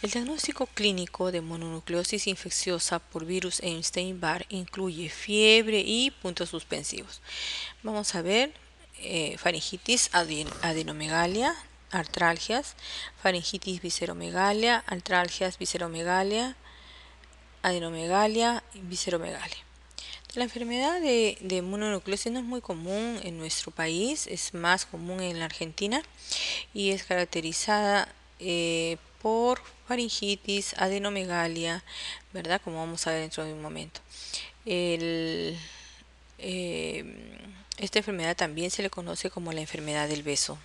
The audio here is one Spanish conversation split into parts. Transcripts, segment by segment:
El diagnóstico clínico de mononucleosis infecciosa por virus Epstein-Barr incluye fiebre y puntos suspensivos. Vamos a ver faringitis, adenomegalia, artralgias, faringitis visceromegalia, artralgias, visceromegalia, adenomegalia y visceromegalia. La enfermedad de mononucleosis no es muy común en nuestro país, es más común en la Argentina y es caracterizada por faringitis, adenomegalia, ¿verdad? Como vamos a ver dentro de un momento. El, eh, esta enfermedad también se le conoce como la enfermedad del beso.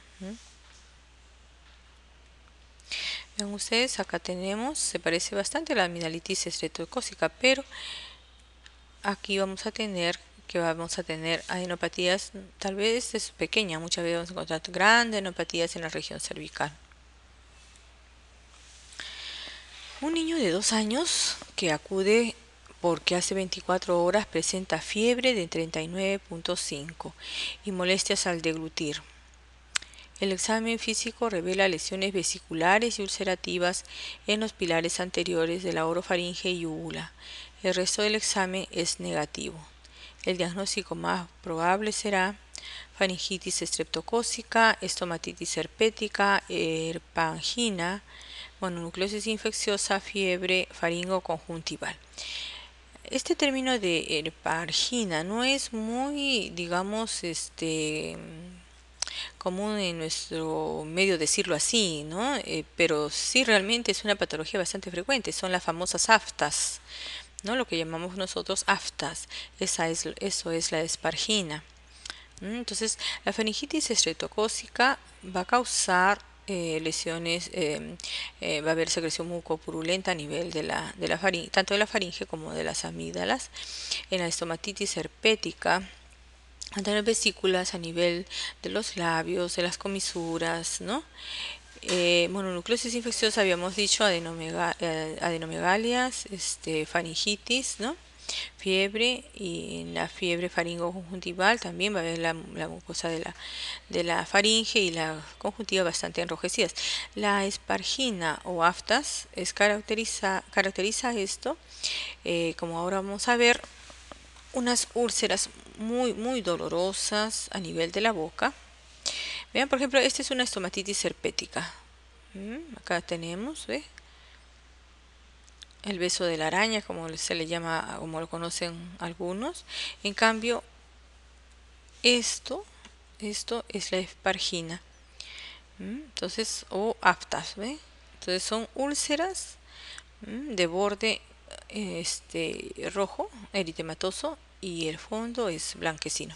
Vean ustedes, acá tenemos, se parece bastante a la amigdalitis estreptocócica, pero aquí vamos a tener adenopatías, tal vez es pequeña, muchas veces vamos a encontrar grandes adenopatías en la región cervical. Un niño de 2 años que acude porque hace 24 horas presenta fiebre de 39.5 y molestias al deglutir. El examen físico revela lesiones vesiculares y ulcerativas en los pilares anteriores de la orofaringe y úvula. El resto del examen es negativo. El diagnóstico más probable será faringitis estreptocócica, estomatitis herpética, herpangina, mononucleosis infecciosa, fiebre faringoconjuntival. Este término de herpangina no es muy, digamos, común en nuestro medio decirlo así, ¿no? Pero sí realmente es una patología bastante frecuente, son las famosas aftas, ¿no? Lo que llamamos nosotros aftas, eso es la espargina. Entonces, la faringitis estreptocócica va a causar lesiones, va a haber secreción mucopurulenta a nivel de la faringe, tanto de la faringe como de las amígdalas. En la estomatitis herpética, a tener vesículas a nivel de los labios, de las comisuras, ¿no? Mononucleosis infecciosa, habíamos dicho, adenomegalias, faringitis, ¿no? Fiebre, y en la fiebre faringoconjuntival también va a haber la mucosa de la faringe y la conjuntiva bastante enrojecidas. La espargina o aftas caracteriza esto, como ahora vamos a ver, unas úlceras muy dolorosas a nivel de la boca. Vean, por ejemplo, esta es una estomatitis herpética. Acá tenemos, ¿ve? El beso de la araña, como se le llama, como lo conocen algunos. En cambio, esto, esto es la espargina. Entonces, o aftas, ¿ve? Entonces son úlceras de borde rojo, eritematoso, y el fondo es blanquecino.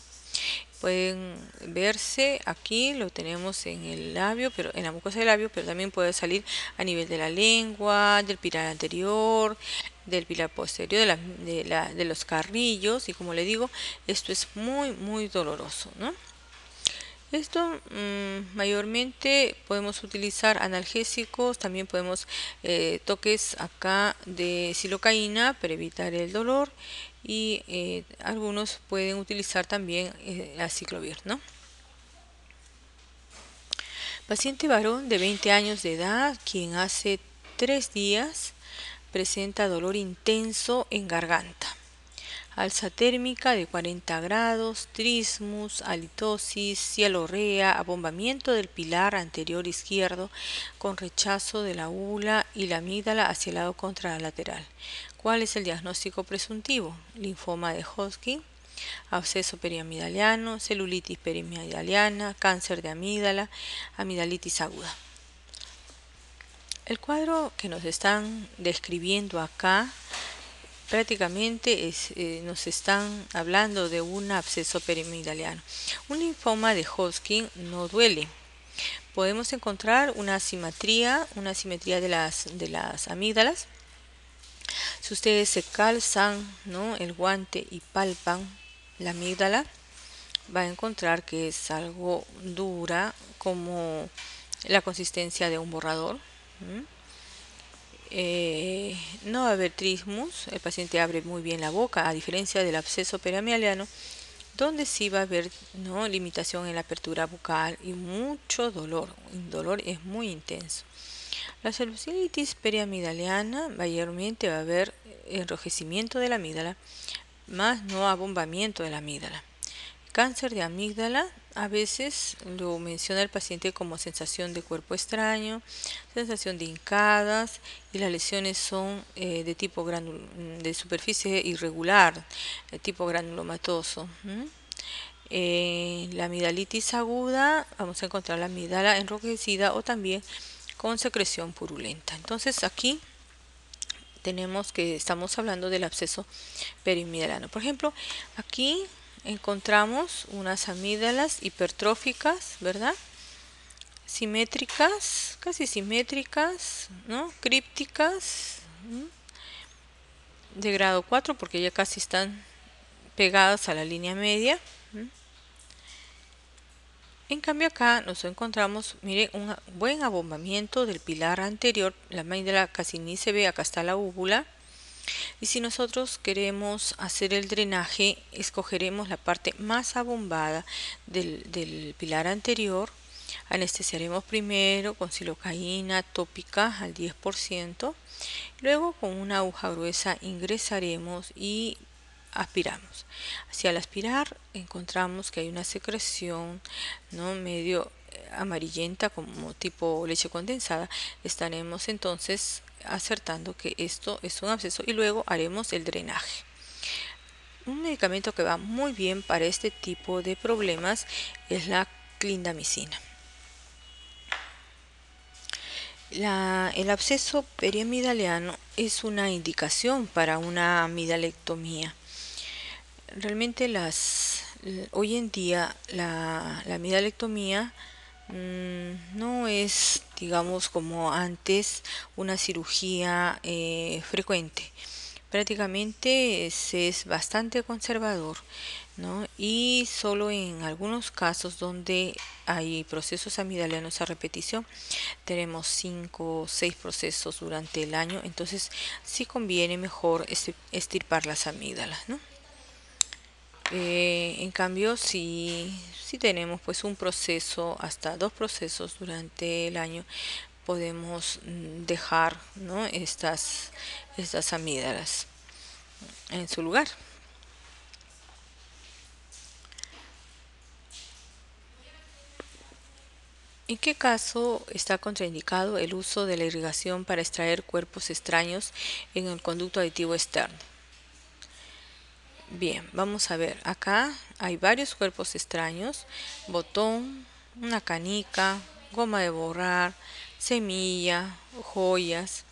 Pueden verse aquí, lo tenemos en el labio, pero en la mucosa del labio, pero también puede salir a nivel de la lengua, del pilar anterior, del pilar posterior, de los carrillos, y como le digo, esto es muy doloroso, ¿no? Esto mayormente podemos utilizar analgésicos, también podemos toques acá de silocaína para evitar el dolor, y algunos pueden utilizar también aciclovir, ¿no? Paciente varón de 20 años de edad, quien hace 3 días presenta dolor intenso en garganta. Alza térmica de 40 grados, trismus, halitosis, cialorrea, abombamiento del pilar anterior izquierdo con rechazo de la úvula y la amígdala hacia el lado contralateral. ¿Cuál es el diagnóstico presuntivo? Linfoma de Hodgkin, absceso periamidaliano, celulitis periamidaliana, cáncer de amígdala, amigdalitis aguda. El cuadro que nos están describiendo acá prácticamente nos están hablando de un absceso periamidaliano. Un linfoma de Hodgkin no duele. Podemos encontrar una simetría de las amígdalas. Si ustedes se calzan, ¿no?, el guante y palpan la amígdala, va a encontrar que es algo dura, como la consistencia de un borrador. No va a haber trismus, el paciente abre muy bien la boca, a diferencia del absceso periamidaliano, donde sí va a haber, ¿no?, limitación en la apertura bucal y mucho dolor. El dolor es muy intenso. La celulitis periamigdaliana mayormente va a haber enrojecimiento de la amígdala, más no abombamiento de la amígdala. Cáncer de amígdala a veces lo menciona el paciente como sensación de cuerpo extraño, sensación de hincadas, y las lesiones son de tipo de superficie irregular, de tipo granulomatoso. La amigdalitis aguda, vamos a encontrar la amígdala enrojecida o también con secreción purulenta. Entonces aquí tenemos que estamos hablando del absceso periamigdaliano. Por ejemplo, aquí encontramos unas amígdalas hipertróficas, ¿verdad? Simétricas, casi simétricas, ¿no? Crípticas, de grado 4 porque ya casi están pegadas a la línea media. En cambio acá nos encontramos, mire, un buen abombamiento del pilar anterior, la amígdala casi ni se ve, acá está la úvula. Y si nosotros queremos hacer el drenaje, escogeremos la parte más abombada del pilar anterior. Anestesiaremos primero con silocaína tópica al 10%. Luego con una aguja gruesa ingresaremos y aspiramos. Si al aspirar encontramos que hay una secreción, ¿no?, medio amarillenta como tipo leche condensada, estaremos entonces acertando que esto es un absceso y luego haremos el drenaje. Un medicamento que va muy bien para este tipo de problemas es la clindamicina. El absceso periamigdaliano es una indicación para una amidalectomía. Realmente hoy en día la amidalectomía no es, digamos, como antes, una cirugía frecuente. Prácticamente es bastante conservador, ¿no? Y solo en algunos casos donde hay procesos amigdalianos a repetición, tenemos 5 o 6 procesos durante el año, entonces sí conviene mejor extirpar las amígdalas, ¿no? En cambio, si tenemos pues un proceso, hasta 2 procesos durante el año, podemos dejar, ¿no?, estas amígdalas en su lugar. ¿En qué caso está contraindicado el uso de la irrigación para extraer cuerpos extraños en el conducto aditivo externo? Bien, vamos a ver, acá hay varios cuerpos extraños: botón, una canica, goma de borrar, semilla, joyas.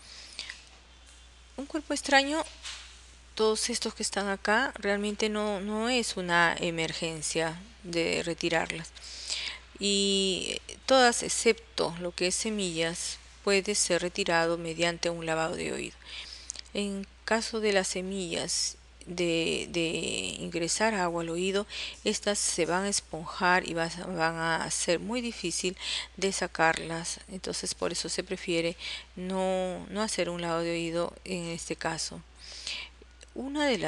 Un cuerpo extraño, todos estos que están acá, realmente no es una emergencia de retirarlas. Y todas excepto lo que es semillas puede ser retirado mediante un lavado de oído. En caso de las semillas de ingresar agua al oído, estas se van a esponjar y van a ser muy difícil de sacarlas. Entonces por eso se prefiere no hacer un lavado de oído en este caso. Una de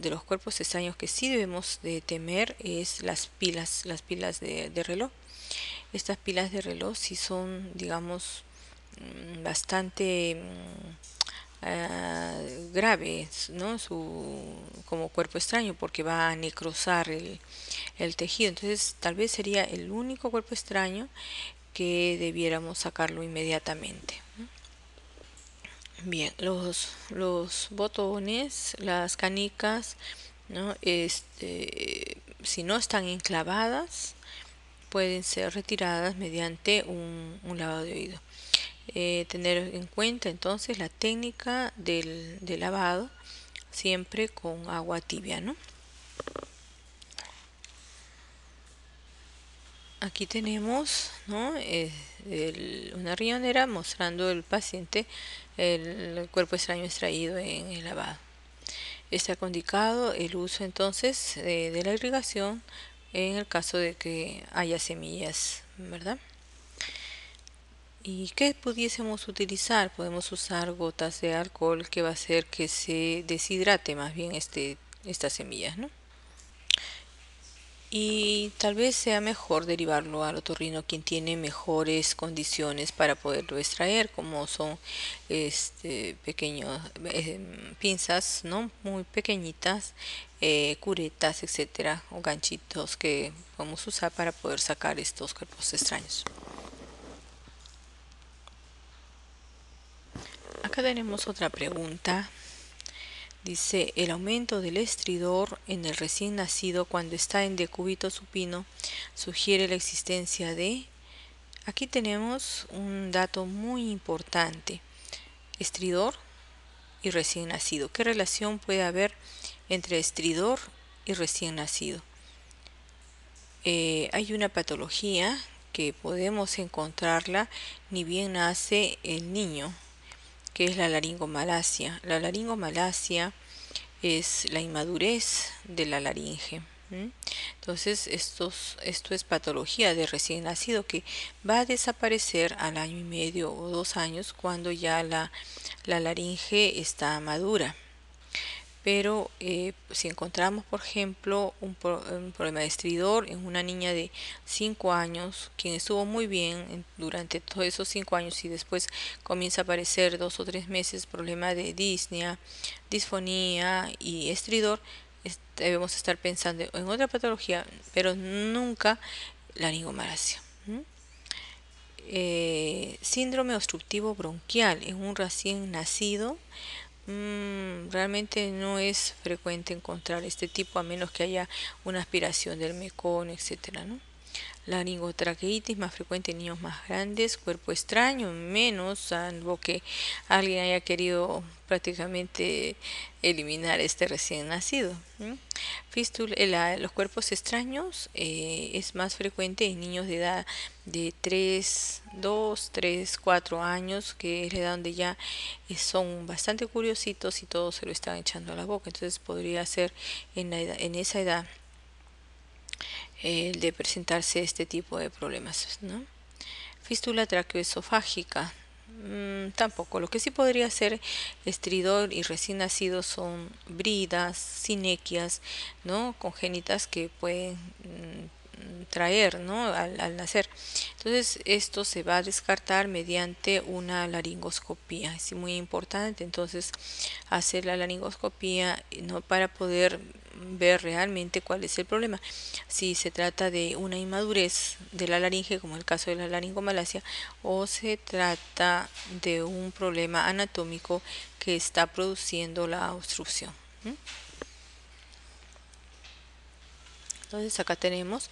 los cuerpos extraños que sí debemos de temer es las pilas de reloj. Estas pilas de reloj sí son, digamos, bastante graves, ¿no?, como cuerpo extraño, porque va a necrosar el tejido. Entonces tal vez sería el único cuerpo extraño que debiéramos sacarlo inmediatamente. Bien, los botones, las canicas, ¿no?, si no están enclavadas, pueden ser retiradas mediante un lavado de oído. Tener en cuenta entonces la técnica del lavado, siempre con agua tibia, ¿no? Aquí tenemos, ¿no?, una riñonera mostrando el paciente el cuerpo extraño extraído en el lavado. Está indicado el uso entonces de la irrigación en el caso de que haya semillas, ¿verdad? ¿Y qué pudiésemos utilizar? Podemos usar gotas de alcohol, que va a hacer que se deshidrate más bien estas semillas, ¿no? y tal vez sea mejor derivarlo al otorrino quien tiene mejores condiciones para poderlo extraer, como son pequeños pinzas, ¿no? Muy pequeñitas, curetas, etcétera, o ganchitos que podemos usar para poder sacar estos cuerpos extraños. Acá tenemos otra pregunta. Dice, el aumento del estridor en el recién nacido cuando está en decúbito supino sugiere la existencia de... Aquí tenemos un dato muy importante. Estridor y recién nacido. ¿Qué relación puede haber entre estridor y recién nacido? Hay una patología que podemos encontrarla ni bien nace el niño, que es la laringomalacia. La laringomalacia es la inmadurez de la laringe. Entonces, esto es patología de recién nacido que va a desaparecer al año y medio o 2 años cuando ya la laringe está madura. Pero si encontramos, por ejemplo, un problema de estridor en una niña de 5 años, quien estuvo muy bien durante todos esos 5 años y después comienza a aparecer 2 o 3 meses problema de disnea, disfonía y estridor, debemos estar pensando en otra patología, pero nunca laringomalacia. Síndrome obstructivo bronquial en un recién nacido. Realmente no es frecuente encontrar este tipo a menos que haya una aspiración del mecón, etcétera, ¿no? Laringotraqueitis más frecuente en niños más grandes, cuerpo extraño menos, salvo que alguien haya querido prácticamente eliminar este recién nacido. Los cuerpos extraños es más frecuente en niños de edad de 3, 4 años, que es la edad donde ya son bastante curiositos y todos se lo están echando a la boca. Entonces podría ser en esa edad de presentarse este tipo de problemas, ¿no? Fístula traqueoesofágica. Tampoco. Lo que sí podría ser estridor y recién nacido son bridas, sinequias, ¿no? Congénitas que pueden traer, ¿no? al nacer. Entonces esto se va a descartar mediante una laringoscopía. Es muy importante entonces hacer la laringoscopía, ¿no? Para poder ver realmente cuál es el problema. Si se trata de una inmadurez de la laringe, como el caso de la laringomalacia, o se trata de un problema anatómico que está produciendo la obstrucción. Entonces acá tenemos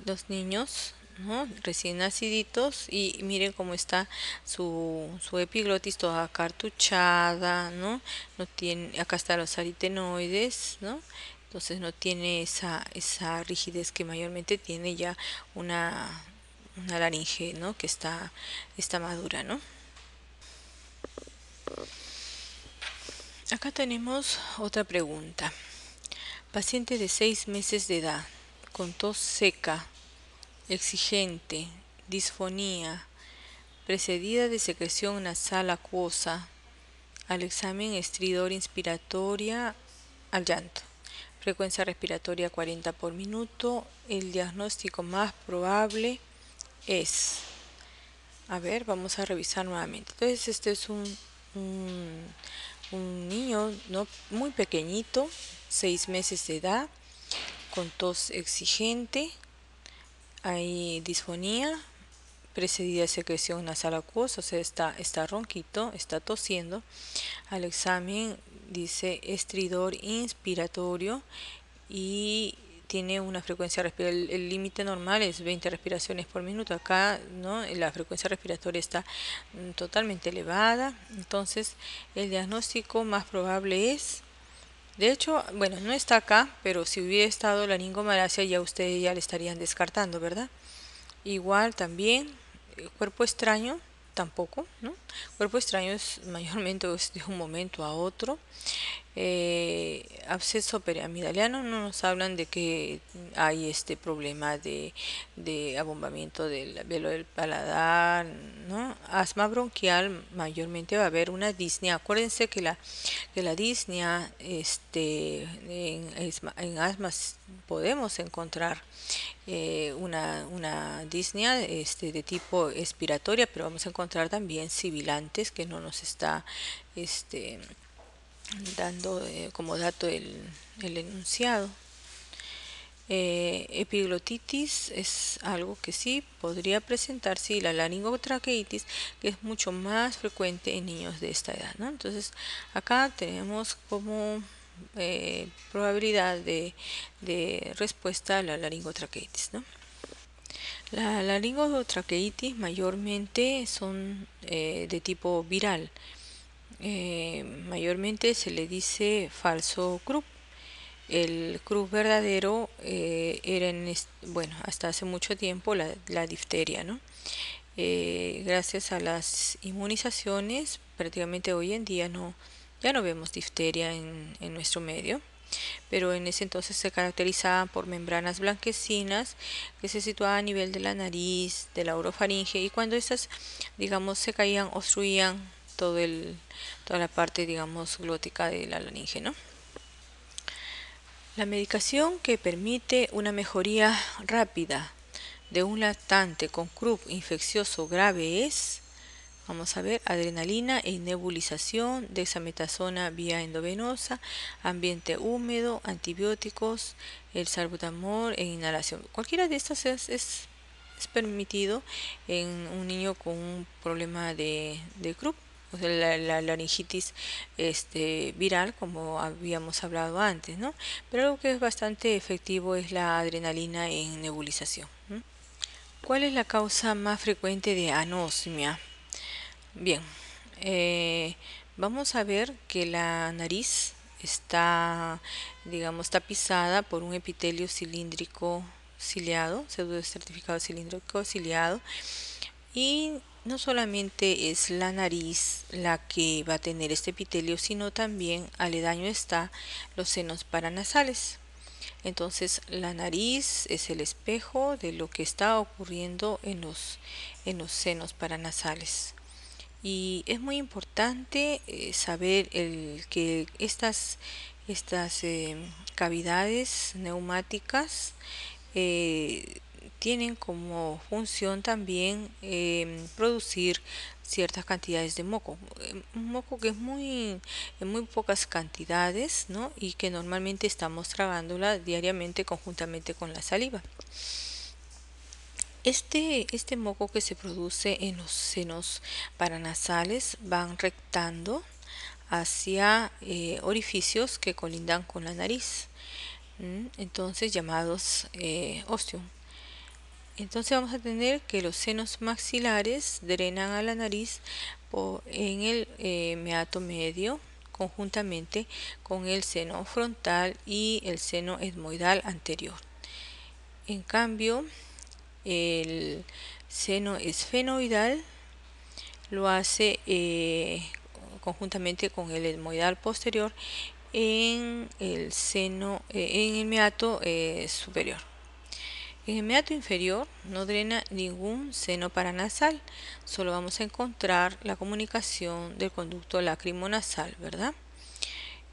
los niños, ¿no? Recién naciditos, y miren cómo está su epiglotis toda acartuchada, ¿no? No tiene, acá están los aritenoides, ¿no? Entonces no tiene esa rigidez que mayormente tiene ya una laringe, ¿no? Que está madura, ¿no? Acá tenemos otra pregunta. Paciente de 6 meses de edad, con tos seca, exigente, disfonía, precedida de secreción nasal acuosa, al examen estridor inspiratoria, al llanto. Frecuencia respiratoria 40 por minuto. El diagnóstico más probable es... A ver, vamos a revisar nuevamente. Entonces este es un, un niño, ¿no? Muy pequeñito, 6 meses de edad, con tos exigente, hay disfonía, precedida de secreción nasal acuosa, o sea, está ronquito, está tosiendo. Al examen dice estridor inspiratorio y tiene una frecuencia respiratoria, el límite normal es 20 respiraciones por minuto. Acá, ¿no? La frecuencia respiratoria está totalmente elevada. Entonces el diagnóstico más probable es, de hecho, bueno, no está acá, pero si hubiera estado laringomalacia ya ustedes ya le estarían descartando, ¿verdad? Igual también cuerpo extraño, tampoco, ¿no? Cuerpo extraño es mayormente es de un momento a otro. absceso periamidaliano no nos hablan de que hay este problema de abombamiento del velo del paladar, ¿no? Asma bronquial, mayormente va a haber una disnea. Acuérdense que la disnea, en asma podemos encontrar una disnea de tipo expiratoria, pero vamos a encontrar también sibilantes que no nos está este, dando como dato el enunciado. Epiglotitis es algo que sí podría presentarse, y la laringotraqueitis, que es mucho más frecuente en niños de esta edad, ¿no? Entonces acá tenemos como probabilidad de respuesta a la laringotraqueitis, ¿no? La laringotraqueitis mayormente son de tipo viral. Mayormente se le dice falso Krupp. El Krupp verdadero era bueno, hasta hace mucho tiempo la difteria, ¿no? Gracias a las inmunizaciones, prácticamente hoy en día ya no vemos difteria en nuestro medio, pero en ese entonces se caracterizaban por membranas blanquecinas que se situaban a nivel de la nariz, de la orofaringe, y cuando estas, digamos, se caían, obstruían toda la parte, digamos, glótica de la laringe, ¿no? La medicación que permite una mejoría rápida de un lactante con Krupp infeccioso grave es, vamos a ver, adrenalina e nebulización, dexametasona vía endovenosa, ambiente húmedo, antibióticos, el salbutamol en inhalación. Cualquiera de estas es permitido en un niño con un problema de Krupp, o sea, la laringitis viral, como habíamos hablado antes, ¿no? Pero algo que es bastante efectivo es la adrenalina en nebulización. ¿Cuál es la causa más frecuente de anosmia? Bien, vamos a ver que la nariz está, digamos, tapizada por un epitelio cilíndrico ciliado, pseudoestratificado cilíndrico ciliado, y no solamente es la nariz la que va a tener este epitelio, sino también aledaño está los senos paranasales. Entonces la nariz es el espejo de lo que está ocurriendo en los senos paranasales. Y es muy importante saber que estas cavidades neumáticas eh, tienen como función también producir ciertas cantidades de moco. Un moco que es en muy pocas cantidades, ¿no? Y que normalmente estamos tragándola diariamente conjuntamente con la saliva. Este moco que se produce en los senos paranasales van rectando hacia orificios que colindan con la nariz, entonces llamados ostium. Entonces vamos a tener que los senos maxilares drenan a la nariz en el meato medio conjuntamente con el seno frontal y el seno etmoidal anterior. En cambio, el seno esfenoidal lo hace conjuntamente con el etmoidal posterior en en el meato superior. En el meato inferior no drena ningún seno paranasal, solo vamos a encontrar la comunicación del conducto lacrimonasal, ¿verdad?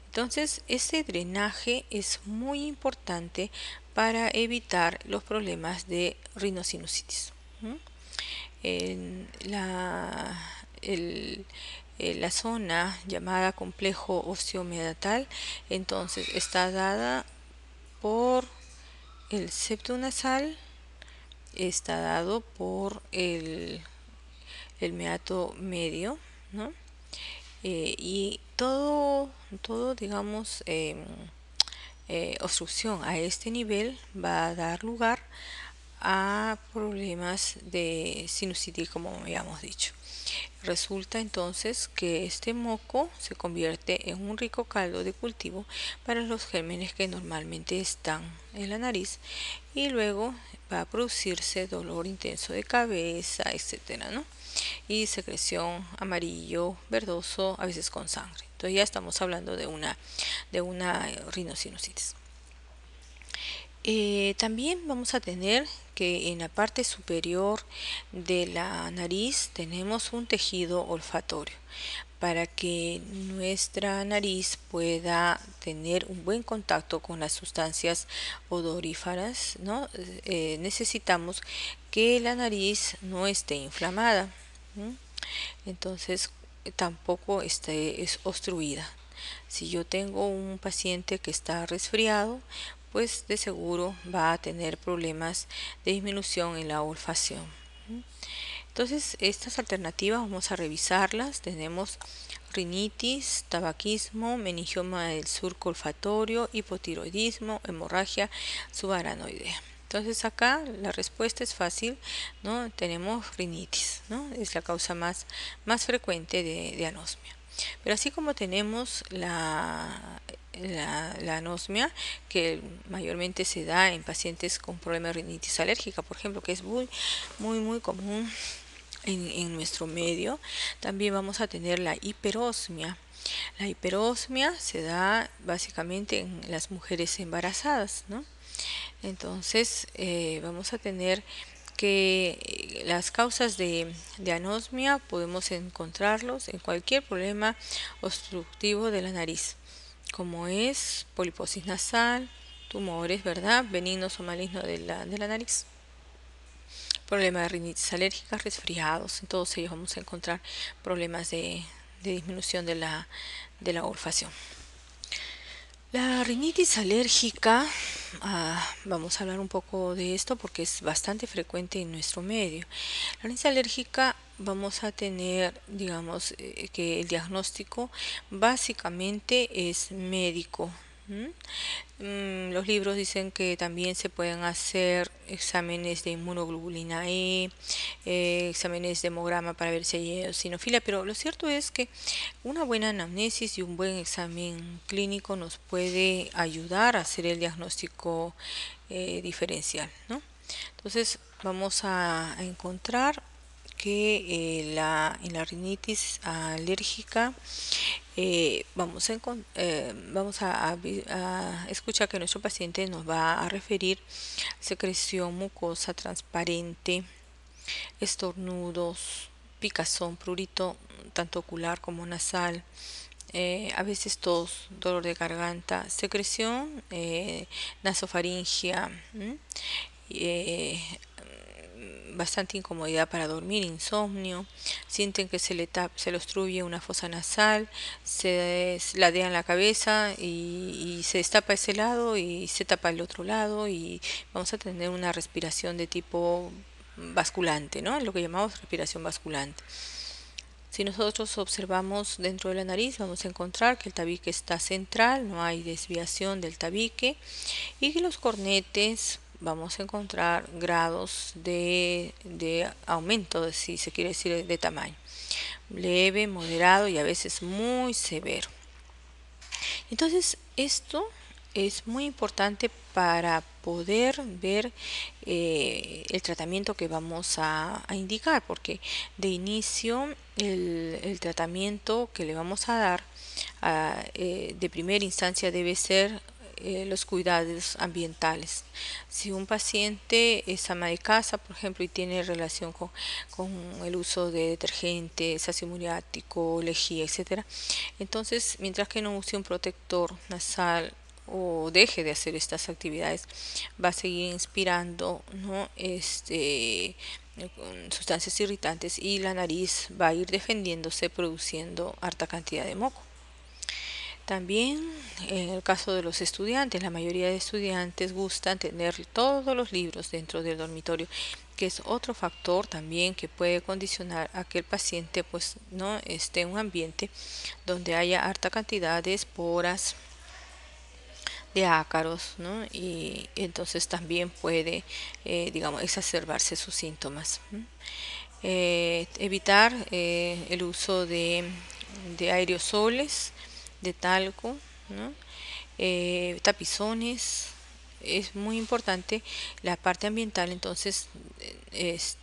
Entonces, ese drenaje es muy importante para evitar los problemas de rinosinusitis. En la zona llamada complejo osteomeatal, entonces está dada por el septo nasal, está dado por el meato medio, ¿no? Y todo digamos, obstrucción a este nivel va a dar lugar a problemas de sinusitis, como habíamos dicho. Resulta entonces que este moco se convierte en un rico caldo de cultivo para los gérmenes que normalmente están en la nariz, y luego va a producirse dolor intenso de cabeza, etcétera, ¿no? y secreción amarillo verdoso, a veces con sangre. Entonces ya estamos hablando de una rinosinusitis. También vamos a tener que en la parte superior de la nariz tenemos un tejido olfatorio para que nuestra nariz pueda tener un buen contacto con las sustancias odoríferas, ¿no? Necesitamos que la nariz no esté inflamada, ¿m? Entonces tampoco es obstruida. Si yo tengo un paciente que está resfriado, pues de seguro va a tener problemas de disminución en la olfacción. Entonces, estas alternativas vamos a revisarlas. Tenemos rinitis, tabaquismo, meningioma del surco olfatorio, hipotiroidismo, hemorragia subaranoidea. Entonces acá la respuesta es fácil, ¿no? Tenemos rinitis, ¿no? Es la causa más frecuente de anosmia. Pero así como tenemos la anosmia, que mayormente se da en pacientes con problemas de rinitis alérgica, por ejemplo, que es muy común en nuestro medio, también vamos a tener la hiperosmia. La hiperosmia se da básicamente en las mujeres embarazadas, ¿no? Entonces vamos a tener que las causas de anosmia podemos encontrarlos en cualquier problema obstructivo de la nariz, como es poliposis nasal, tumores, ¿verdad?, benignos o malignos de la nariz, problemas de rinitis alérgica, resfriados. En todos ellos vamos a encontrar problemas de disminución de la olfacción. La rinitis alérgica, vamos a hablar un poco de esto porque es bastante frecuente en nuestro medio. La rinitis alérgica vamos a tener, digamos, que el diagnóstico básicamente es médico. Los libros dicen que también se pueden hacer exámenes de inmunoglobulina E, exámenes de hemograma para ver si hay eosinofilia, pero lo cierto es que una buena anamnesis y un buen examen clínico nos puede ayudar a hacer el diagnóstico diferencial, ¿no? Entonces vamos a encontrar que en la rinitis alérgica vamos a escuchar que nuestro paciente nos va a referir secreción mucosa transparente, estornudos, picazón, prurito, tanto ocular como nasal, a veces tos, dolor de garganta, secreción, nasofaringia, bastante incomodidad para dormir, insomnio, sienten que se le obstruye una fosa nasal, se ladean la cabeza y se destapa ese lado y se tapa el otro lado y vamos a tener una respiración de tipo basculante, ¿no? Lo que llamamos respiración basculante. Si nosotros observamos dentro de la nariz, vamos a encontrar que el tabique está central, no hay desviación del tabique y que los cornetes vamos a encontrar grados de aumento, si se quiere decir, de tamaño. Leve, moderado y a veces muy severo. Entonces, esto es muy importante para poder ver el tratamiento que vamos a indicar, porque de inicio el tratamiento que le vamos a dar de primera instancia debe ser los cuidados ambientales. Si un paciente es ama de casa, por ejemplo, y tiene relación con el uso de detergente, ácido muriático, lejía, etcétera, entonces mientras que no use un protector nasal o deje de hacer estas actividades, va a seguir inspirando, ¿no?, sustancias irritantes y la nariz va a ir defendiéndose produciendo harta cantidad de moco. También en el caso de los estudiantes, la mayoría de estudiantes gustan tener todos los libros dentro del dormitorio, que es otro factor también que puede condicionar a que el paciente pues no esté en un ambiente donde haya harta cantidad de esporas, de ácaros, ¿no? Y entonces también puede, digamos, exacerbarse sus síntomas. Evitar el uso de aerosoles, de talco, ¿no? Tapizones, es muy importante la parte ambiental, entonces,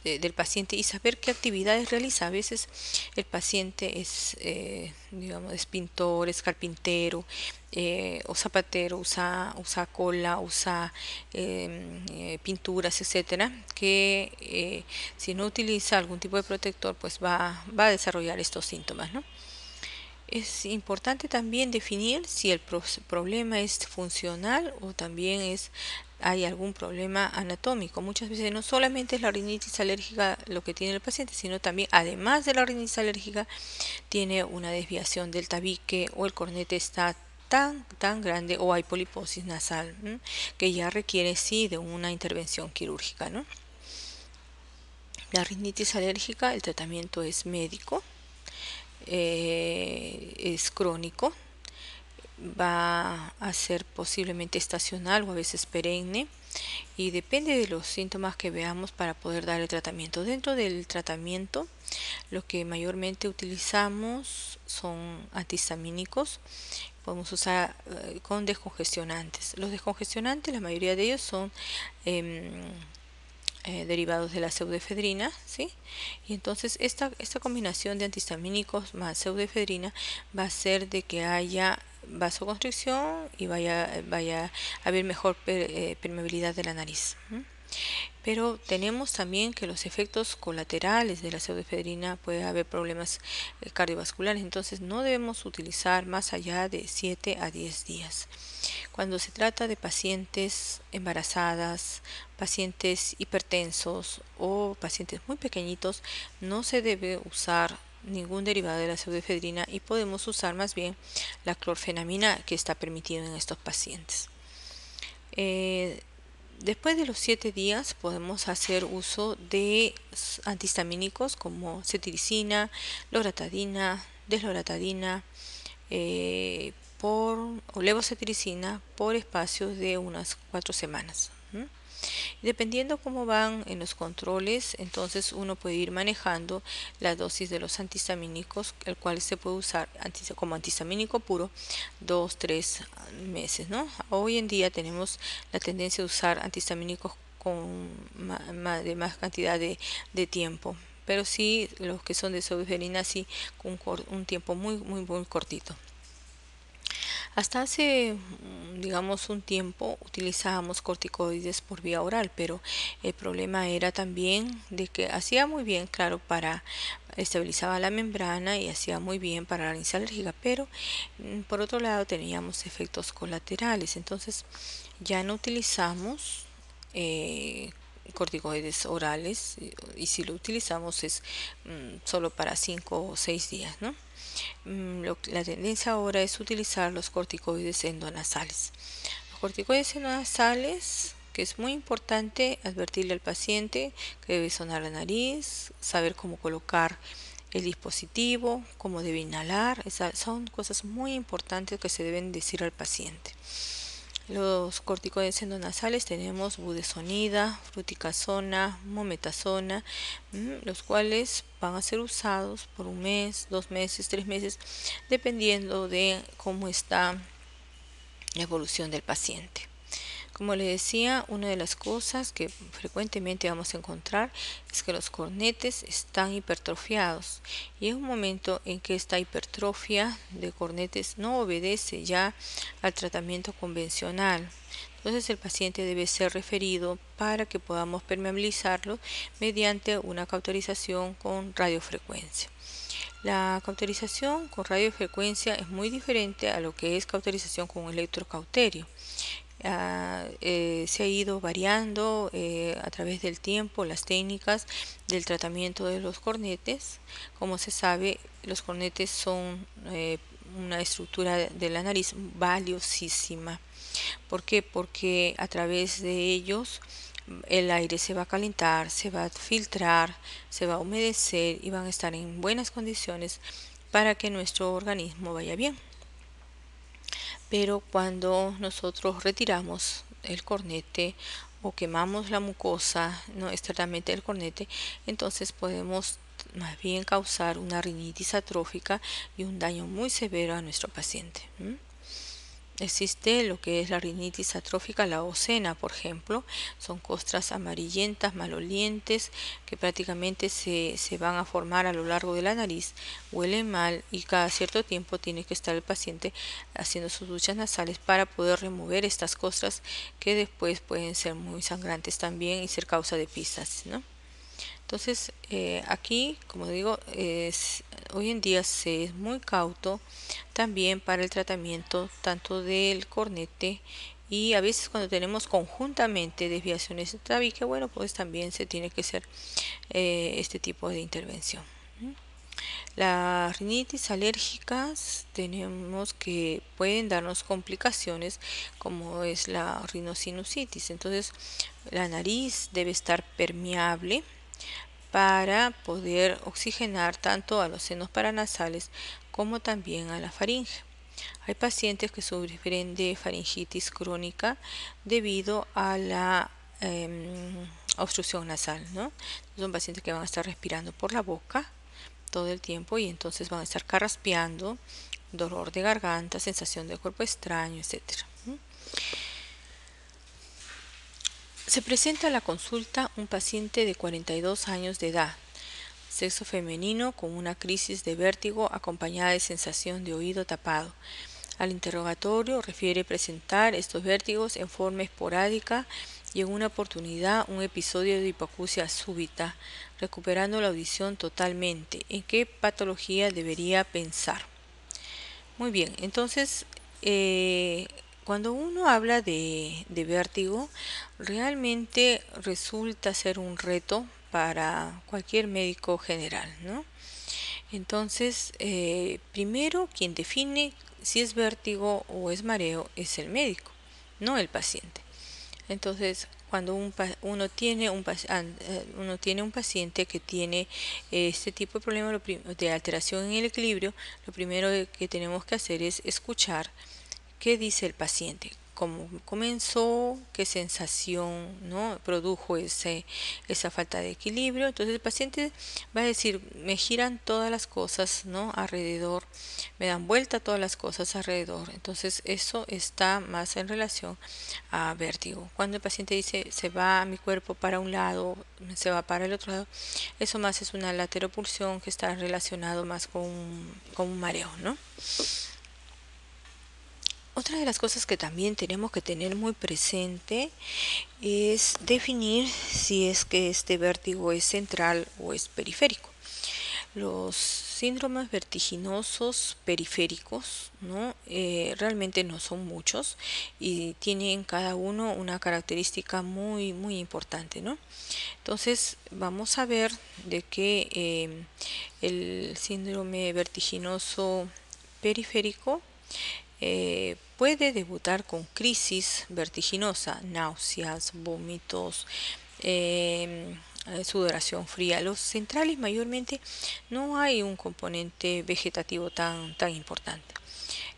del paciente y saber qué actividades realiza. A veces el paciente es, digamos, es pintor, es carpintero, o zapatero, usa cola, usa pinturas, etcétera, que si no utiliza algún tipo de protector, pues va a desarrollar estos síntomas, ¿no? Es importante también definir si el problema es funcional o también hay algún problema anatómico. Muchas veces no solamente es la rinitis alérgica lo que tiene el paciente, sino también, además de la rinitis alérgica, tiene una desviación del tabique o el cornete está tan grande o hay poliposis nasal, que ya requiere sí de una intervención quirúrgica, ¿no? La rinitis alérgica, el tratamiento es médico, es crónico, va a ser posiblemente estacional o a veces perenne y depende de los síntomas que veamos para poder dar el tratamiento. Dentro del tratamiento, lo que mayormente utilizamos son antihistamínicos. Podemos usar con descongestionantes. Los descongestionantes, la mayoría de ellos son derivados de la pseudoefedrina, ¿sí? Y entonces esta combinación de antihistamínicos más pseudoefedrina va a hacer de que haya vasoconstricción y vaya a haber mejor permeabilidad de la nariz. Pero tenemos también que los efectos colaterales de la pseudoefedrina puede haber problemas cardiovasculares, entonces no debemos utilizar más allá de 7 a 10 días. Cuando se trata de pacientes embarazadas, pacientes hipertensos o pacientes muy pequeñitos, no se debe usar ningún derivado de la pseudoefedrina y podemos usar más bien la clorfenamina que está permitido en estos pacientes. Después de los 7 días podemos hacer uso de antihistamínicos como cetiricina, loratadina, desloratadina, o levocetiricina por espacios de unas 4 semanas. Dependiendo cómo van en los controles, entonces uno puede ir manejando la dosis de los antihistamínicos, el cual se puede usar como antihistamínico puro 2-3 meses, ¿no? Hoy en día tenemos la tendencia de usar antihistamínicos con más cantidad de tiempo, pero sí los que son de pseudoefedrina sí con un tiempo muy cortito. Hasta hace, digamos, un tiempo utilizábamos corticoides por vía oral, pero el problema era también de que hacía muy bien, claro, para estabilizaba la membrana y hacía muy bien para la rinitis alérgica, pero por otro lado teníamos efectos colaterales, entonces ya no utilizamos corticoides orales y si lo utilizamos es solo para 5 o 6 días, ¿no? La tendencia ahora es utilizar los corticoides endonasales. Los corticoides endonasales, que es muy importante advertirle al paciente que debe sonar la nariz, saber cómo colocar el dispositivo, cómo debe inhalar, son cosas muy importantes que se deben decir al paciente. Los corticoides endonasales tenemos budesonida, fluticasona, mometasona, los cuales van a ser usados por 1 mes, 2 meses, 3 meses, dependiendo de cómo está la evolución del paciente. Como les decía, una de las cosas que frecuentemente vamos a encontrar es que los cornetes están hipertrofiados y en un momento en que esta hipertrofia de cornetes no obedece ya al tratamiento convencional. Entonces el paciente debe ser referido para que podamos permeabilizarlo mediante una cauterización con radiofrecuencia. La cauterización con radiofrecuencia es muy diferente a lo que es cauterización con electrocauterio. Se ha ido variando a través del tiempo las técnicas del tratamiento de los cornetes. Como se sabe, los cornetes son una estructura de la nariz valiosísima. ¿Por qué? Porque a través de ellos el aire se va a calentar, se va a filtrar, se va a humedecer y van a estar en buenas condiciones para que nuestro organismo vaya bien. Pero cuando nosotros retiramos el cornete o quemamos la mucosa no externamente del cornete, entonces podemos más bien causar una rinitis atrófica y un daño muy severo a nuestro paciente. Existe lo que es la rinitis atrófica, la ocena, por ejemplo. Son costras amarillentas, malolientes, que prácticamente se van a formar a lo largo de la nariz, huelen mal y cada cierto tiempo tiene que estar el paciente haciendo sus duchas nasales para poder remover estas costras que después pueden ser muy sangrantes también y ser causa de pisasis, ¿no? Entonces, aquí, como digo, hoy en día se es muy cauto también para el tratamiento tanto del cornete y a veces cuando tenemos conjuntamente desviaciones de tabique, bueno, pues también se tiene que hacer este tipo de intervención. Las rinitis alérgicas tenemos que pueden darnos complicaciones como es la rinosinusitis. Entonces, la nariz debe estar permeable para poder oxigenar tanto a los senos paranasales como también a la faringe. Hay pacientes que sufren de faringitis crónica debido a la obstrucción nasal, ¿no? Son pacientes que van a estar respirando por la boca todo el tiempo y entonces van a estar carraspeando, dolor de garganta, sensación de cuerpo extraño, etcétera. Se presenta a la consulta un paciente de 42 años de edad, sexo femenino, con una crisis de vértigo acompañada de sensación de oído tapado. Al interrogatorio refiere presentar estos vértigos en forma esporádica y en una oportunidad un episodio de hipoacusia súbita, recuperando la audición totalmente. ¿En qué patología debería pensar? Muy bien, entonces cuando uno habla de vértigo, realmente resulta ser un reto para cualquier médico general, ¿no? Entonces, primero quien define si es vértigo o es mareo es el médico, no el paciente. Entonces, cuando uno tiene un paciente que tiene este tipo de problema de alteración en el equilibrio, lo primero que tenemos que hacer es escuchar qué dice el paciente, cómo comenzó, qué sensación, ¿no?, produjo esa falta de equilibrio. Entonces el paciente va a decir, me giran todas las cosas, ¿no?, alrededor, me dan vuelta todas las cosas alrededor. Entonces eso está más en relación a vértigo. Cuando el paciente dice, se va mi cuerpo para un lado, se va para el otro lado, eso más es una lateropulsión que está relacionado más con un mareo, ¿no? Otra de las cosas que también tenemos que tener muy presente es definir si es que este vértigo es central o es periférico. Los síndromes vertiginosos periféricos, ¿no? Realmente no son muchos y tienen cada uno una característica muy, muy importante, ¿no? Entonces vamos a ver de que el síndrome vertiginoso periférico puede debutar con crisis vertiginosa, náuseas, vómitos, sudoración fría. Los centrales mayormente no hay un componente vegetativo tan importante.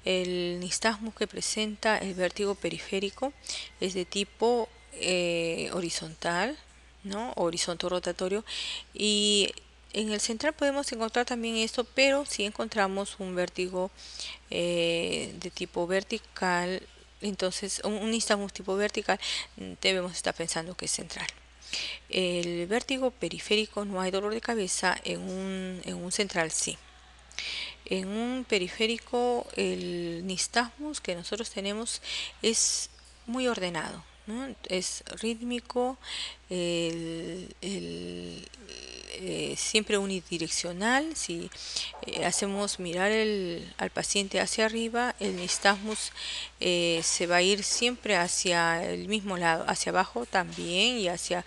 El nistagmo que presenta el vértigo periférico es de tipo horizontal, ¿no?, horizonte rotatorio, y en el central podemos encontrar también esto, pero si encontramos un vértigo de tipo vertical, entonces un nistagmo tipo vertical, debemos estar pensando que es central. El vértigo periférico no hay dolor de cabeza, en un central sí. En un periférico el nistagmus que nosotros tenemos es muy ordenado, ¿no? Es rítmico, siempre unidireccional. Si hacemos mirar al paciente hacia arriba, el nistagmus se va a ir siempre hacia el mismo lado, hacia abajo también y hacia,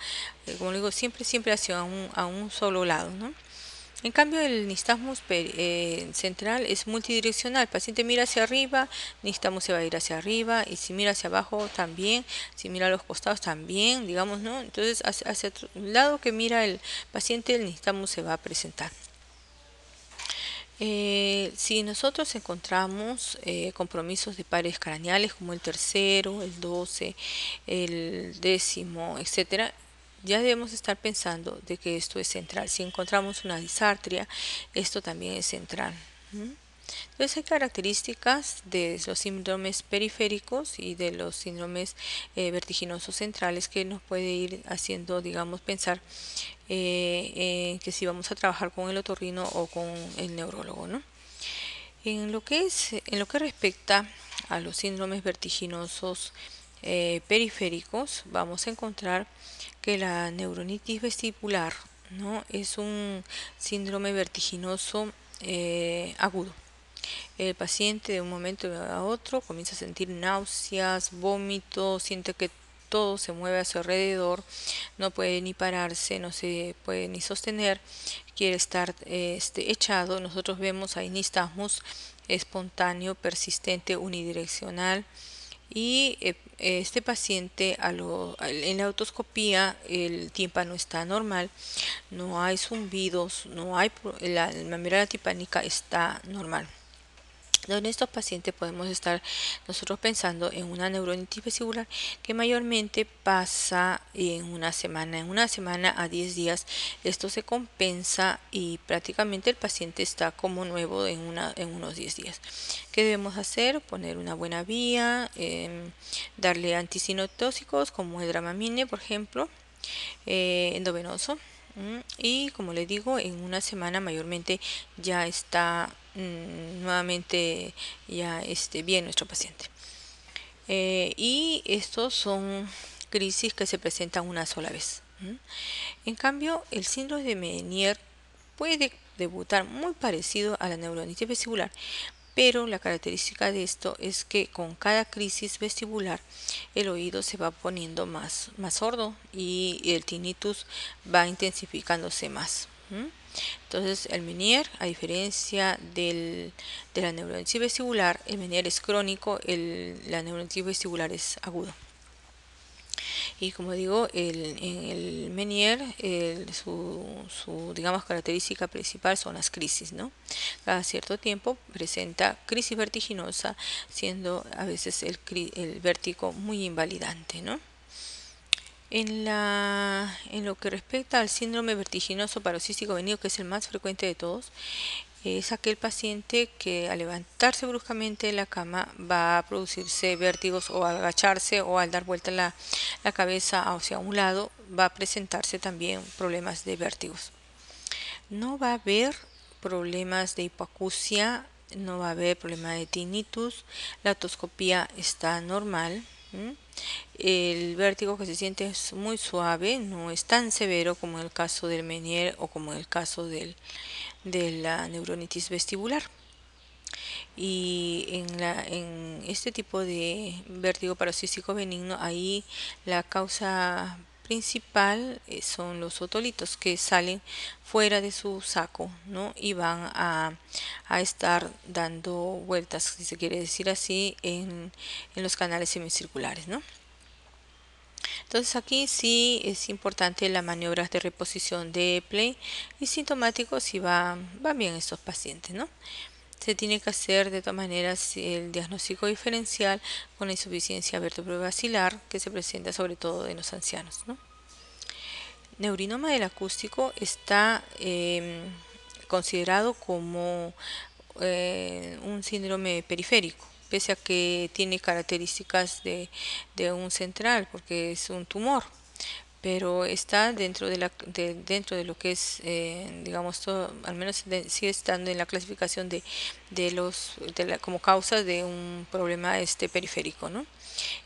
como digo, siempre hacia a un solo lado, ¿no? En cambio, el nistagmus central es multidireccional. El paciente mira hacia arriba, nistagmus se va a ir hacia arriba, y si mira hacia abajo también, si mira a los costados también, digamos, ¿no? Entonces, hacia el lado que mira el paciente, el nistagmus se va a presentar. Si nosotros encontramos compromisos de pares craneales como el tercero, el 12, el décimo, etcétera, ya debemos estar pensando de que esto es central. Si encontramos una disartria, esto también es central. Entonces hay características de los síndromes periféricos y de los síndromes vertiginosos centrales que nos puede ir haciendo, digamos, pensar que si vamos a trabajar con el otorrino o con el neurólogo, ¿no? En lo que respecta a los síndromes vertiginosos periféricos, vamos a encontrar que la neuronitis vestibular, ¿no?, es un síndrome vertiginoso agudo. El paciente de un momento a otro comienza a sentir náuseas, vómitos, siente que todo se mueve a su alrededor, no puede ni pararse, no se puede ni sostener, quiere estar echado. Nosotros vemos ahí nistagmus espontáneo, persistente, unidireccional. Y este paciente en la otoscopía el tímpano está normal, no hay zumbidos, no hay la membrana timpánica está normal. En estos pacientes podemos estar nosotros pensando en una neuronitis vestibular que mayormente pasa en una semana a 10 días. Esto se compensa y prácticamente el paciente está como nuevo en unos 10 días. ¿Qué debemos hacer? Poner una buena vía, darle anticinetóxicos como el Dramamine, por ejemplo, endovenoso. Y como les digo, en una semana mayormente ya está nuevamente ya bien nuestro paciente. Y estos son crisis que se presentan una sola vez. En cambio, el síndrome de Meniere puede debutar muy parecido a la neuronitis vestibular, pero la característica de esto es que con cada crisis vestibular el oído se va poniendo más sordo y el tinnitus va intensificándose más. Entonces el Meniere, a diferencia de la neuronitis vestibular, el Meniere es crónico, la neuronitis vestibular es agudo. Y como digo, en el Meniere, su digamos característica principal son las crisis, ¿no? Cada cierto tiempo presenta crisis vertiginosa, siendo a veces el vértigo muy invalidante, ¿no? En lo que respecta al síndrome vertiginoso paroxístico venido, que es el más frecuente de todos, es aquel paciente que al levantarse bruscamente de la cama va a producirse vértigos, o al agacharse o al dar vuelta la cabeza hacia un lado va a presentarse también problemas de vértigos. No va a haber problemas de hipoacusia, no va a haber problema de tinnitus, la otoscopía está normal. El vértigo que se siente es muy suave, no es tan severo como en el caso del Meniere o como en el caso de la neuronitis vestibular. Y en este tipo de vértigo paroxístico benigno, ahí la causa principal son los otolitos que salen fuera de su saco, ¿no? Y van a estar dando vueltas, si se quiere decir así, en los canales semicirculares, ¿no? Entonces aquí sí es importante las maniobras de reposición de Epley, y sintomáticos si van bien estos pacientes, ¿no? Se tiene que hacer de todas maneras el diagnóstico diferencial con la insuficiencia vertebrovascular que se presenta sobre todo en los ancianos, ¿no? Neurinoma del acústico está considerado como un síndrome periférico, pese a que tiene características de un central, porque es un tumor, pero está dentro dentro de lo que es digamos todo, al menos sigue estando en la clasificación como causa de un problema periférico, ¿no?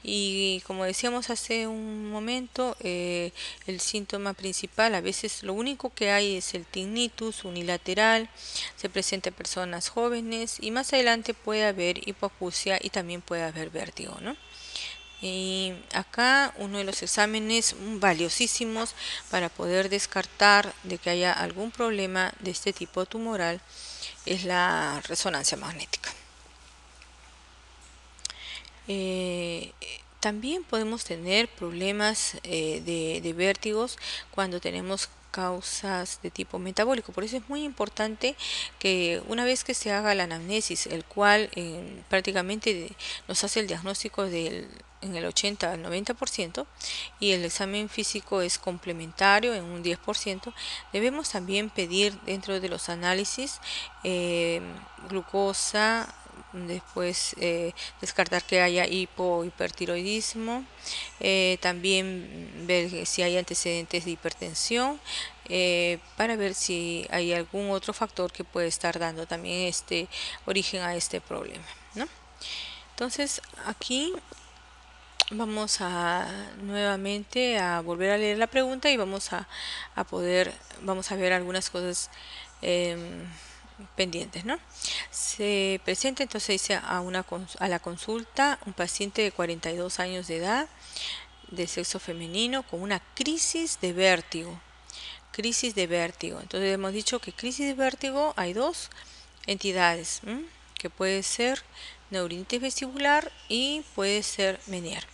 Y como decíamos hace un momento, el síntoma principal, a veces lo único que hay es el tinnitus unilateral, se presenta en personas jóvenes y más adelante puede haber hipoacusia y también puede haber vértigo, ¿no? Y acá uno de los exámenes valiosísimos para poder descartar de que haya algún problema de este tipo tumoral es la resonancia magnética. También podemos tener problemas de vértigos cuando tenemos causas de tipo metabólico. Por eso es muy importante que una vez que se haga la anamnesis, el cual prácticamente nos hace el diagnóstico del en el 80 al 90% y el examen físico es complementario en un 10%, debemos también pedir dentro de los análisis eh, glucosa, después descartar que haya hipo o hipertiroidismo, también ver si hay antecedentes de hipertensión, para ver si hay algún otro factor que puede estar dando también este origen a este problema, ¿no? Entonces aquí vamos a nuevamente a volver a leer la pregunta y vamos a ver algunas cosas em, pendientes, ¿no? Se presenta entonces dice a la consulta un paciente de 42 años de edad, de sexo femenino, con una crisis de vértigo. Crisis de vértigo. Entonces hemos dicho que crisis de vértigo hay dos entidades, que puede ser neurinitis vestibular y puede ser Meniere.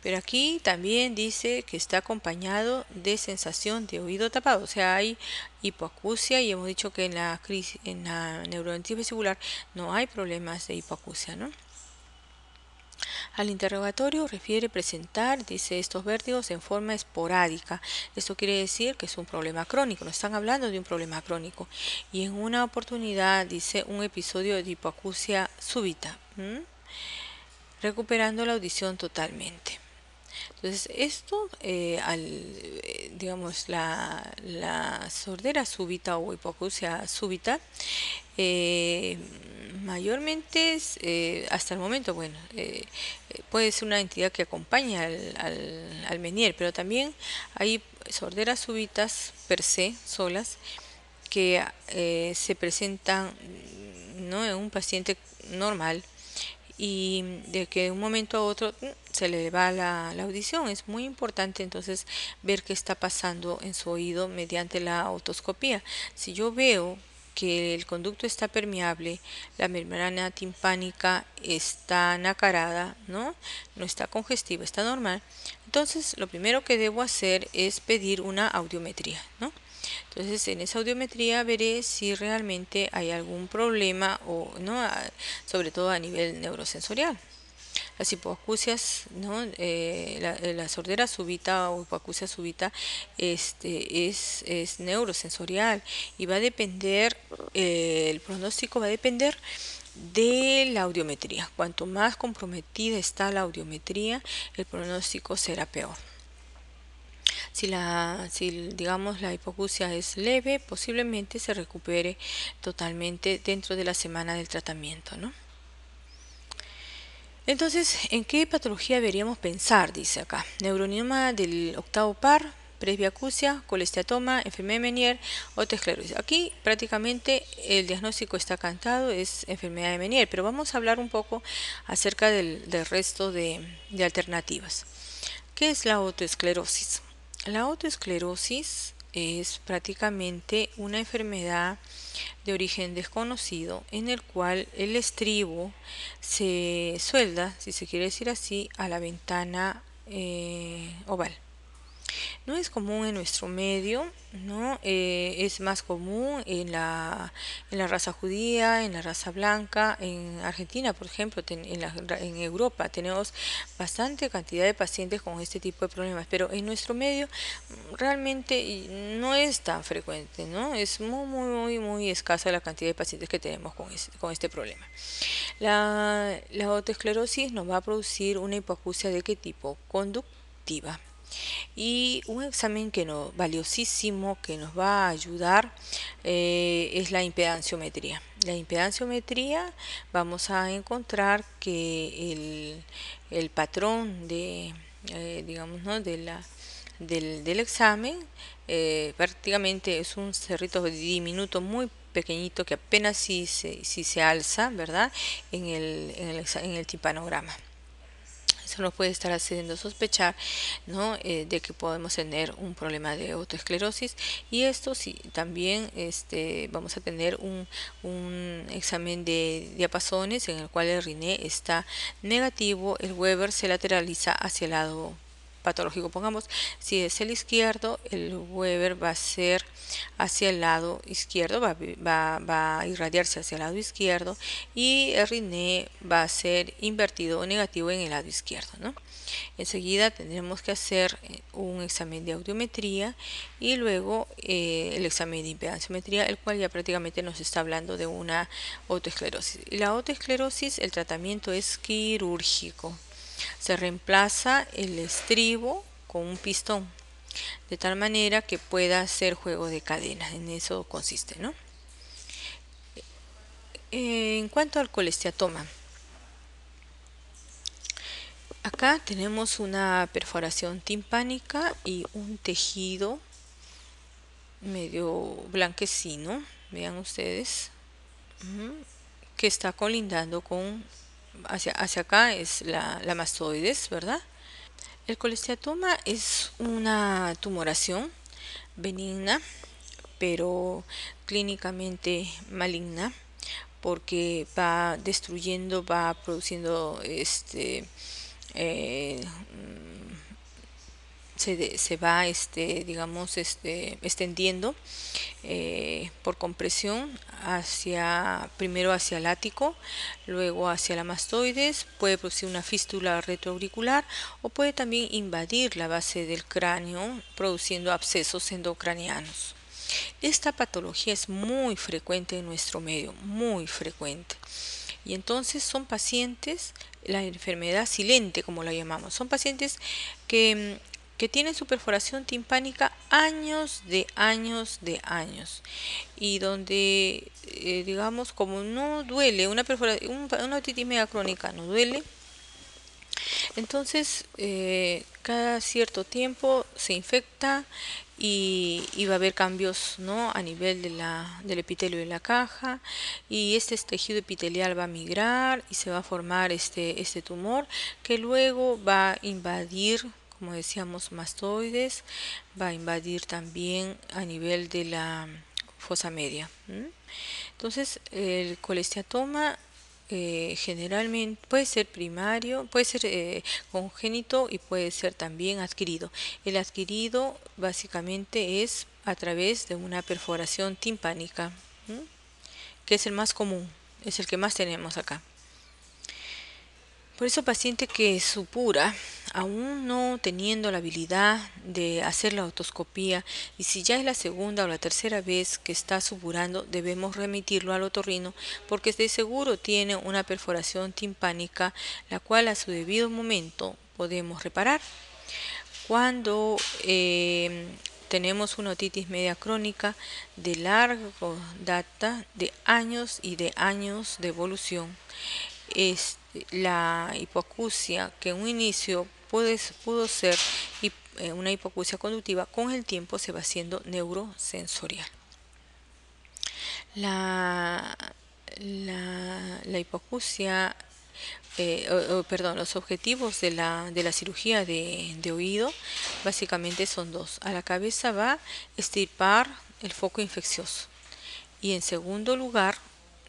Pero aquí también dice que está acompañado de sensación de oído tapado, o sea, hay hipoacusia y hemos dicho que en la neuronitis vestibular no hay problemas de hipoacusia, ¿no? Al interrogatorio refiere presentar, dice, estos vértigos en forma esporádica. Esto quiere decir que es un problema crónico, no están hablando de un problema crónico. Y en una oportunidad dice un episodio de hipoacusia súbita, recuperando la audición totalmente. Entonces, esto, digamos, la sordera súbita o hipoacusia súbita, eh, mayormente hasta el momento, bueno, puede ser una entidad que acompaña al Meniere, pero también hay sorderas súbitas per se, solas, que se presentan, ¿no?, en un paciente normal y de que de un momento a otro se le va la audición. Es muy importante entonces ver qué está pasando en su oído mediante la otoscopía. Si yo veo que el conducto está permeable, la membrana timpánica está nacarada, ¿no? No está congestiva, está normal. Entonces, lo primero que debo hacer es pedir una audiometría, ¿no? Entonces, en esa audiometría veré si realmente hay algún problema o no, sobre todo a nivel neurosensorial. Las hipoacusias, ¿no? La sordera súbita o hipoacusia súbita es neurosensorial y va a depender, el pronóstico va a depender de la audiometría. Cuanto más comprometida está la audiometría, el pronóstico será peor. Si digamos la hipoacusia es leve, posiblemente se recupere totalmente dentro de la semana del tratamiento, ¿no? Entonces, ¿en qué patología deberíamos pensar? Dice acá. Neuronoma del octavo par, presbiacusia, colesteatoma, enfermedad de Meniere, otoesclerosis. Aquí prácticamente el diagnóstico está cantado, es enfermedad de Meniere, pero vamos a hablar un poco acerca del resto de alternativas. ¿Qué es la otoesclerosis? La otoesclerosis es prácticamente una enfermedad de origen desconocido en el cual el estribo se suelda, si se quiere decir así, a la ventana oval. No es común en nuestro medio, ¿no? Es más común en la raza judía, en la raza blanca, en Argentina, por ejemplo, en Europa tenemos bastante cantidad de pacientes con este tipo de problemas, pero en nuestro medio realmente no es tan frecuente, ¿no? Es muy escasa la cantidad de pacientes que tenemos con este problema. La otosclerosis nos va a producir una hipoacusia de qué tipo? Conductiva. Y un examen valiosísimo que nos va a ayudar es la impedanciometría. La impedanciometría vamos a encontrar que el patrón digamos, ¿no?, del examen prácticamente es un cerrito diminuto muy pequeñito que apenas si se alza, ¿verdad?, en el timpanograma. Eso nos puede estar haciendo sospechar, ¿no?, de que podemos tener un problema de otoesclerosis. Y esto sí, también vamos a tener un examen de diapasones en el cual el RINE está negativo, el Weber se lateraliza hacia el lado patológico. Pongamos, si es el izquierdo, el Weber va a ser hacia el lado izquierdo, va a irradiarse hacia el lado izquierdo, y el Riné va a ser invertido o negativo en el lado izquierdo, ¿no? Enseguida tendremos que hacer un examen de audiometría y luego el examen de impedanciometría, el cual ya prácticamente nos está hablando de una autoesclerosis. Y la autoesclerosis, el tratamiento es quirúrgico. Se reemplaza el estribo con un pistón, de tal manera que pueda hacer juego de cadenas. En eso consiste, ¿no? En cuanto al colesteatoma, acá tenemos una perforación timpánica y un tejido medio blanquecino, vean ustedes, que está colindando con, hacia acá es la mastoides, ¿verdad? El colesteatoma es una tumoración benigna, pero clínicamente maligna, porque va destruyendo, va produciendo eh, se va digamos extendiendo por compresión primero hacia el ático, luego hacia la mastoides, puede producir una fístula retroauricular o puede también invadir la base del cráneo produciendo abscesos endocranianos. Esta patología es muy frecuente en nuestro medio, muy frecuente. Y entonces son pacientes, la enfermedad silente, como la llamamos, son pacientes que tienen su perforación timpánica años de años de años, y donde, digamos, como no duele, una otitis media crónica no duele, entonces cada cierto tiempo se infecta y va a haber cambios, ¿no?, a nivel del epitelio de la caja, y este tejido epitelial va a migrar y se va a formar este tumor, que luego va a invadir, como decíamos, mastoides, va a invadir también a nivel de la fosa media. Entonces el colesteatoma generalmente puede ser primario, puede ser congénito y puede ser también adquirido. El adquirido básicamente es a través de una perforación timpánica, que es el más común, es el que más tenemos acá. Por eso, paciente que supura, aún no teniendo la habilidad de hacer la otoscopía, y si ya es la segunda o la tercera vez que está supurando, debemos remitirlo al otorrino, porque de seguro tiene una perforación timpánica, la cual a su debido momento podemos reparar. Cuando tenemos una otitis media crónica de larga data, de años y de años de evolución, la hipoacusia, que en un inicio pudo ser una hipoacusia conductiva, con el tiempo se va haciendo neurosensorial. La hipoacusia, perdón, los objetivos de la cirugía de oído básicamente son dos. A la cabeza va extirpar el foco infeccioso, y en segundo lugar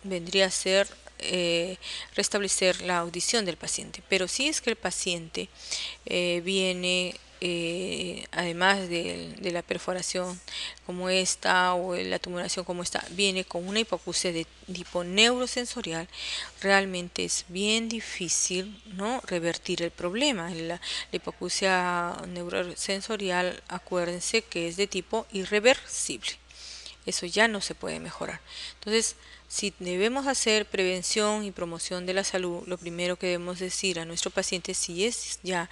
vendría a ser restablecer la audición del paciente. Pero si es que el paciente viene, además de la perforación como esta o la tumoración como esta, viene con una hipoacusia de tipo neurosensorial, realmente es bien difícil, ¿no?, revertir el problema. La hipoacusia neurosensorial, acuérdense que es de tipo irreversible. Eso ya no se puede mejorar. Entonces, si debemos hacer prevención y promoción de la salud, lo primero que debemos decir a nuestro paciente, si es ya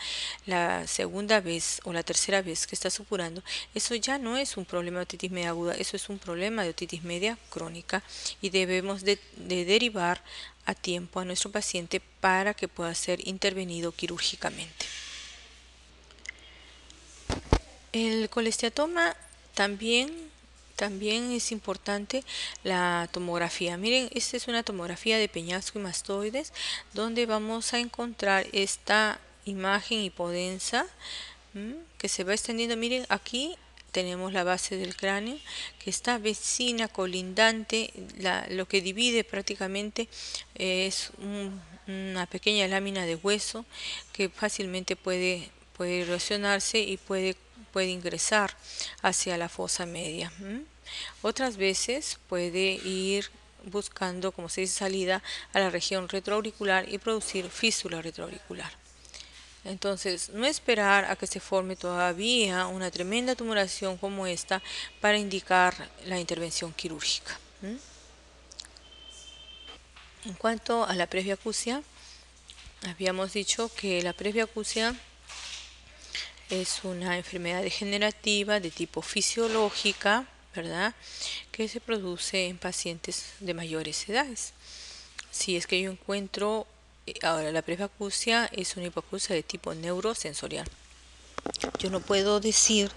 la segunda vez o la tercera vez que está supurando, eso ya no es un problema de otitis media aguda, eso es un problema de otitis media crónica, y debemos de derivar a tiempo a nuestro paciente para que pueda ser intervenido quirúrgicamente. El colesteatoma también es importante la tomografía. Miren, esta es una tomografía de peñasco y mastoides, donde vamos a encontrar esta imagen hipodensa que se va extendiendo. Miren, aquí tenemos la base del cráneo, que está vecina, colindante, lo que divide prácticamente es una pequeña lámina de hueso que fácilmente puede puede erosionarse y puede ingresar hacia la fosa media. Otras veces puede ir buscando, como se dice, salida a la región retroauricular y producir fístula retroauricular. Entonces, no esperar a que se forme todavía una tremenda tumoración como esta para indicar la intervención quirúrgica. En cuanto a la presbiacusia, habíamos dicho que la presbiacusia es una enfermedad degenerativa de tipo fisiológica, ¿verdad?, que se produce en pacientes de mayores edades. Si es que yo encuentro, ahora la presbiacusia es una hipoacusia de tipo neurosensorial. Yo no puedo decir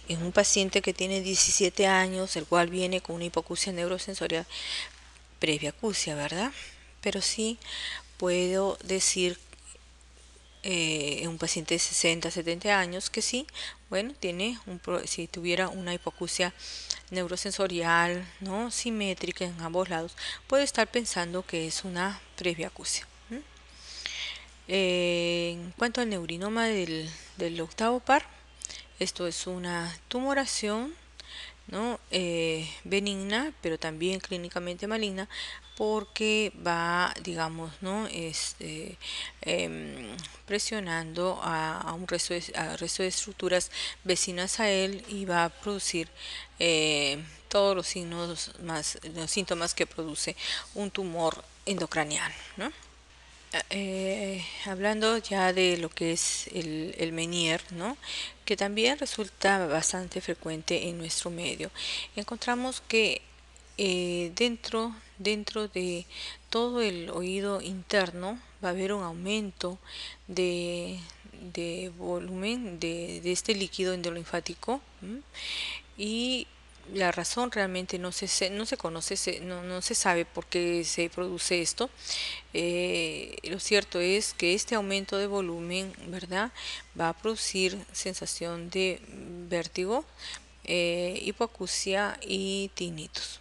en un paciente que tiene 17 años, el cual viene con una hipoacusia neurosensorial, presbiacusia, ¿verdad? Pero sí puedo decir en un paciente de 60, 70 años que sí, bueno, si tuviera una hipoacusia neurosensorial, ¿no?, simétrica en ambos lados, puede estar pensando que es una presbiacusia. En cuanto al neurinoma del octavo par, esto es una tumoración, ¿no?, benigna, pero también clínicamente maligna, porque va, digamos, ¿no?, presionando a un resto de estructuras vecinas a él y va a producir todos los los síntomas que produce un tumor endocraniano, ¿no? Hablando ya de lo que es el Menier, ¿no?, que también resulta bastante frecuente en nuestro medio, encontramos que dentro de todo el oído interno va a haber un aumento de volumen de este líquido endolinfático, y la razón realmente no se conoce, no se sabe por qué se produce esto. Lo cierto es que este aumento de volumen, ¿verdad?, va a producir sensación de vértigo, hipoacusia y tinnitus.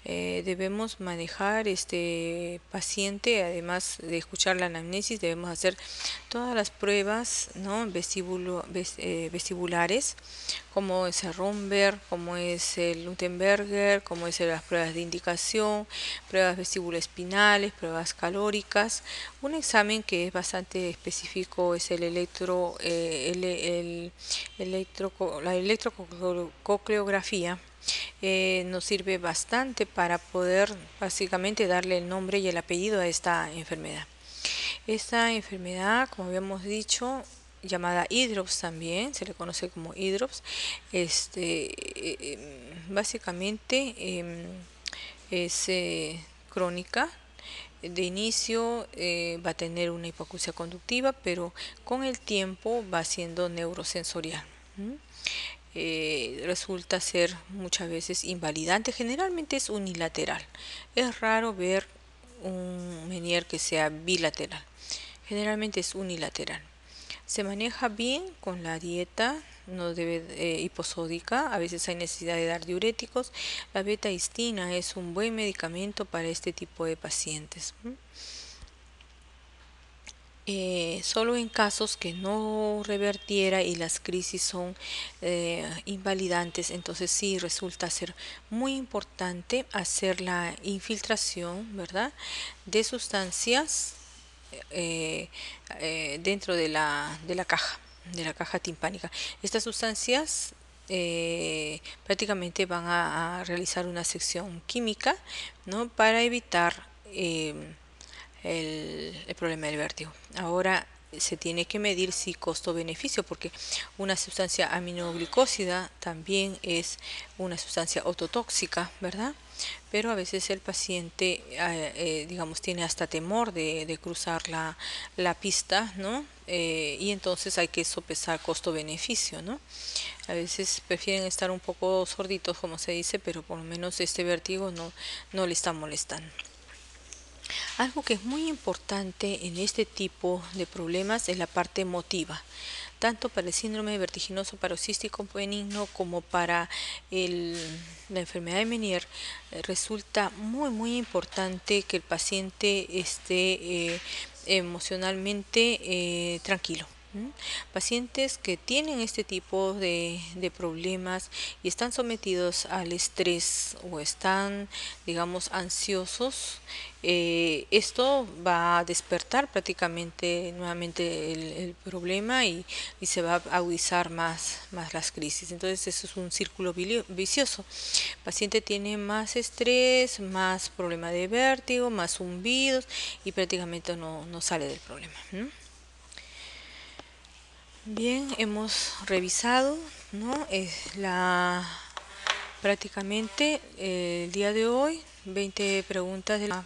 Debemos manejar este paciente, además de escuchar la anamnesis, debemos hacer todas las pruebas, ¿no?, vestibulares, como es el Romberg, como es el Lutemberger, como es las pruebas de indicación, pruebas vestibuloespinales, pruebas calóricas. Un examen que es bastante específico es la electrococleografía. Nos sirve bastante para poder básicamente darle el nombre y el apellido a esta enfermedad. Esta enfermedad, como habíamos dicho, llamada hidrops también, se le conoce como hidrops, básicamente es crónica. De inicio va a tener una hipoacusia conductiva, pero con el tiempo va siendo neurosensorial. Resulta ser muchas veces invalidante, generalmente es unilateral. Es raro ver un Menier que sea bilateral, generalmente es unilateral. Se maneja bien con la dieta, no debe hiposódica, a veces hay necesidad de dar diuréticos. La betahistina es un buen medicamento para este tipo de pacientes. Solo en casos que no revertiera y las crisis son invalidantes, entonces sí resulta ser muy importante hacer la infiltración, ¿verdad?, de sustancias dentro de la caja timpánica. Estas sustancias prácticamente van a realizar una sección química, ¿no?, para evitar el problema del vértigo. Ahora se tiene que medir si costo-beneficio, porque una sustancia aminoglicosida también es una sustancia ototóxica, ¿verdad? Pero a veces el paciente, digamos, tiene hasta temor de cruzar la pista, ¿no? Y entonces hay que sopesar costo-beneficio, ¿no? A veces prefieren estar un poco sorditos, como se dice, pero por lo menos este vértigo no le está molestando. Algo que es muy importante en este tipo de problemas es la parte emotiva, tanto para el síndrome vertiginoso paroxístico benigno como para la enfermedad de Menier. Resulta muy importante que el paciente esté emocionalmente tranquilo. Pacientes que tienen este tipo de problemas y están sometidos al estrés o están, digamos, ansiosos, esto va a despertar prácticamente nuevamente el problema y se va a agudizar más las crisis. Entonces eso es un círculo vicioso. El paciente tiene más estrés, más problema de vértigo, más zumbidos y prácticamente no sale del problema. Bien, hemos revisado, ¿no? Prácticamente el día de hoy 20 preguntas de la